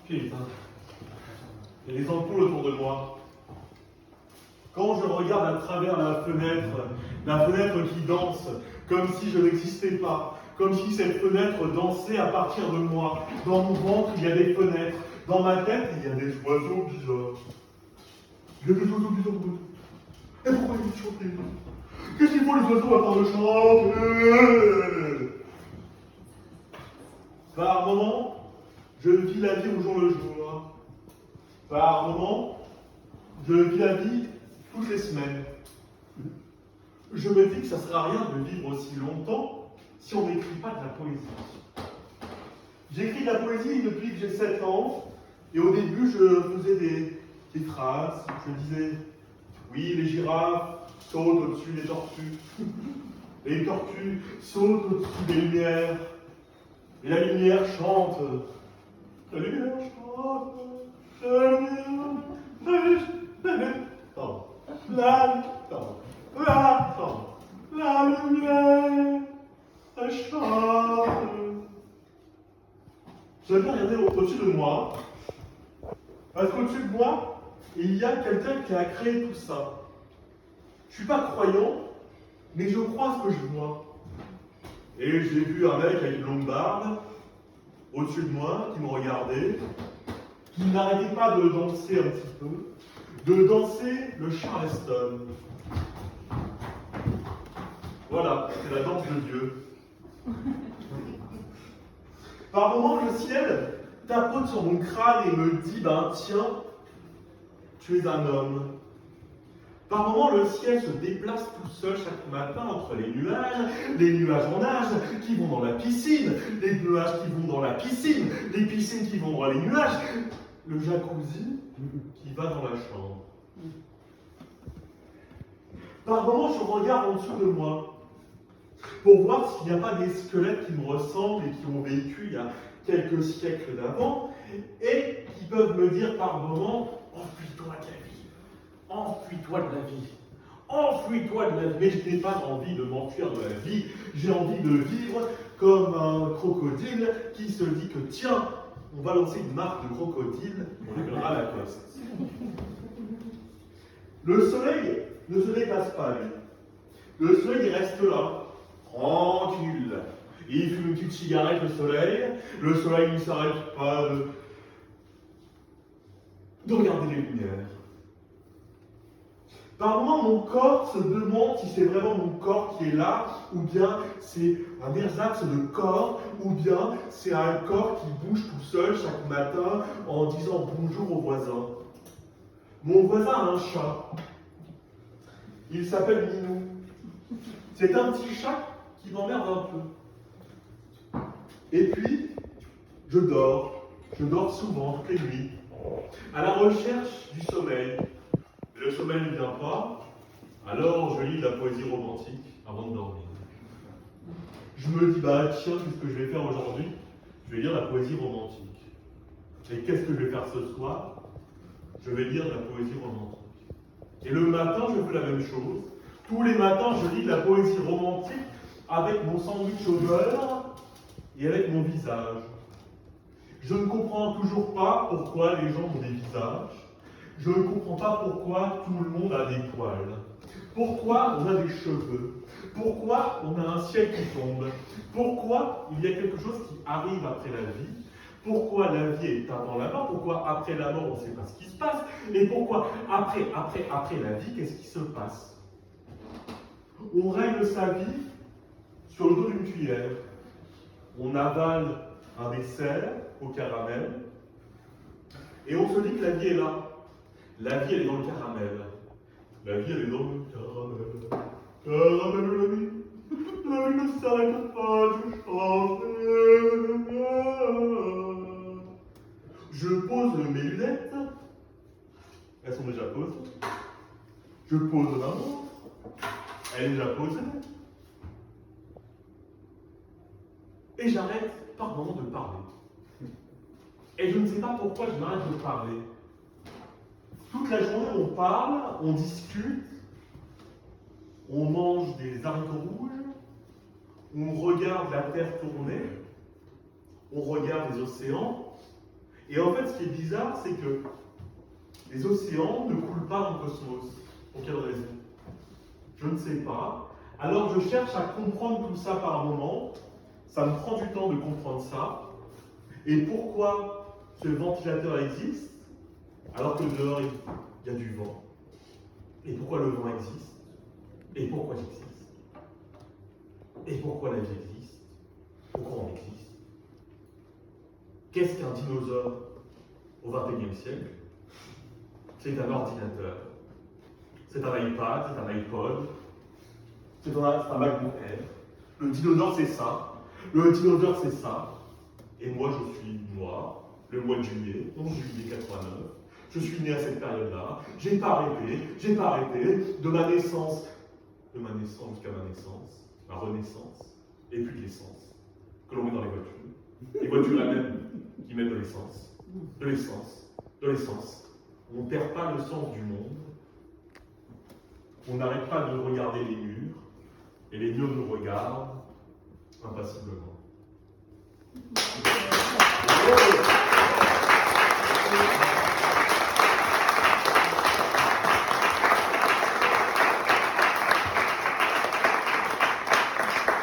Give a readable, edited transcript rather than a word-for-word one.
Putain. Il y a des ampoules autour de moi. Quand je regarde à travers la fenêtre qui danse, comme si je n'existais pas, comme si cette fenêtre dansait à partir de moi. Dans mon ventre, il y a des fenêtres. Dans ma tête, il y a des oiseaux bizarres. Il y a des oiseaux bizarres. Et pourquoi ils chantent? Qu'est-ce qu'ils font les oiseaux à part de chanter? Par moments, je vis la vie au jour le jour. Par moments, je vis la vie toutes les semaines. Je me dis que ça ne sert à rien de vivre aussi longtemps si on n'écrit pas de la poésie. J'écris de la poésie depuis que j'ai 7 ans, et au début je faisais des phrases. Je disais, oui, les girafes sautent au-dessus des tortues. Les tortues sautent au-dessus des lumières. Et la lumière chante. La lumière chante. La lumière. Pardon. La lumière chante. J'aime bien regarder au-dessus de moi. Parce qu'au-dessus de moi, il y a quelqu'un qui a créé tout ça. Je ne suis pas croyant, mais je crois à ce que je vois. Et j'ai vu un mec avec une longue barbe, au-dessus de moi, qui me regardait, qui n'arrêtait pas de danser un petit peu, de danser le Charleston. Voilà, c'est la danse de Dieu. Par moments, le ciel tapote sur mon crâne et me dit, ben tiens, tu es un homme. Par moments, le ciel se déplace tout seul chaque matin entre les nuages en nage qui vont dans la piscine, les nuages qui vont dans la piscine, les piscines qui vont dans les nuages, le jacuzzi qui va dans la chambre. Par moments, je regarde en dessous de moi pour voir s'il n'y a pas des squelettes qui me ressemblent et qui ont vécu il y a quelques siècles d'avant et qui peuvent me dire par moments, enfuis-toi de la vie, enfuis-toi de la vie, enfuis-toi de la vie. Mais je n'ai pas envie de m'enfuir de la vie, j'ai envie de vivre comme un crocodile qui se dit que tiens, on va lancer une marque de crocodile, on l'appellera Lacoste. Le soleil ne se déplace pas, lui. Le soleil, il reste là, tranquille. Il fume une petite cigarette, le soleil ne s'arrête pas de regarder les lumières. Par moments, mon corps se demande si c'est vraiment mon corps qui est là, ou bien c'est un ersatz de corps, ou bien c'est un corps qui bouge tout seul chaque matin en disant bonjour aux voisins. Mon voisin a un chat. Il s'appelle Minou. C'est un petit chat qui m'emmerde un peu. Et puis, je dors souvent, toutes les nuits, à la recherche du sommeil. Le sommeil ne vient pas, alors je lis de la poésie romantique avant de dormir. Je me dis, bah tiens, qu'est-ce que je vais faire aujourd'hui? Je vais lire la poésie romantique. Et qu'est-ce que je vais faire ce soir? Je vais lire de la poésie romantique. Et le matin, je fais la même chose. Tous les matins, je lis de la poésie romantique avec mon sandwich au beurre et avec mon visage. Je ne comprends toujours pas pourquoi les gens ont des visages. Je ne comprends pas pourquoi tout le monde a des poils. Pourquoi on a des cheveux. Pourquoi on a un ciel qui tombe. Pourquoi il y a quelque chose qui arrive après la vie. Pourquoi la vie est avant la mort. Pourquoi après la mort on ne sait pas ce qui se passe. Et pourquoi après la vie, qu'est-ce qui se passe. On règle sa vie sur le dos d'une cuillère. On avale un dessert au caramel. Et on se dit que la vie est là. La vie, elle est dans le caramel. La vie, elle est dans le caramel. Caramel, la vie. La vie ne s'arrête pas de chanter. Je pose mes lunettes. Elles sont déjà posées. Je pose ma montre. Elle est déjà posée. Et j'arrête par moment de parler. Et je ne sais pas pourquoi je m'arrête de parler. Toute la journée, on parle, on discute, on mange des haricots rouges, on regarde la Terre tourner, on regarde les océans, Et en fait, ce qui est bizarre, c'est que les océans ne coulent pas dans le cosmos. Pour quelle raison? Je ne sais pas. Alors je cherche à comprendre tout ça par moment. Ça me prend du temps de comprendre ça. Et pourquoi ce ventilateur existe alors que dehors il y a du vent? Et pourquoi le vent existe? Et pourquoi j'existe? Et pourquoi la vie existe? Pourquoi on existe? Qu'est-ce qu'un dinosaure au XXIe siècle? C'est un ordinateur. C'est un iPad, c'est un iPod, c'est un MacBook Air. Le dinosaure c'est ça. Le dinosaure c'est ça. Et moi je suis moi, le mois de juillet, 11 juillet 89. Je suis né à cette période-là. J'ai pas arrêté de ma naissance jusqu'à ma naissance, ma renaissance, et puis de l'essence que l'on met dans les voitures. Les voitures elles-mêmes qui mettent de l'essence, de l'essence, de l'essence. On ne perd pas le sens du monde. On n'arrête pas de regarder les murs, et les murs nous regardent impassiblement.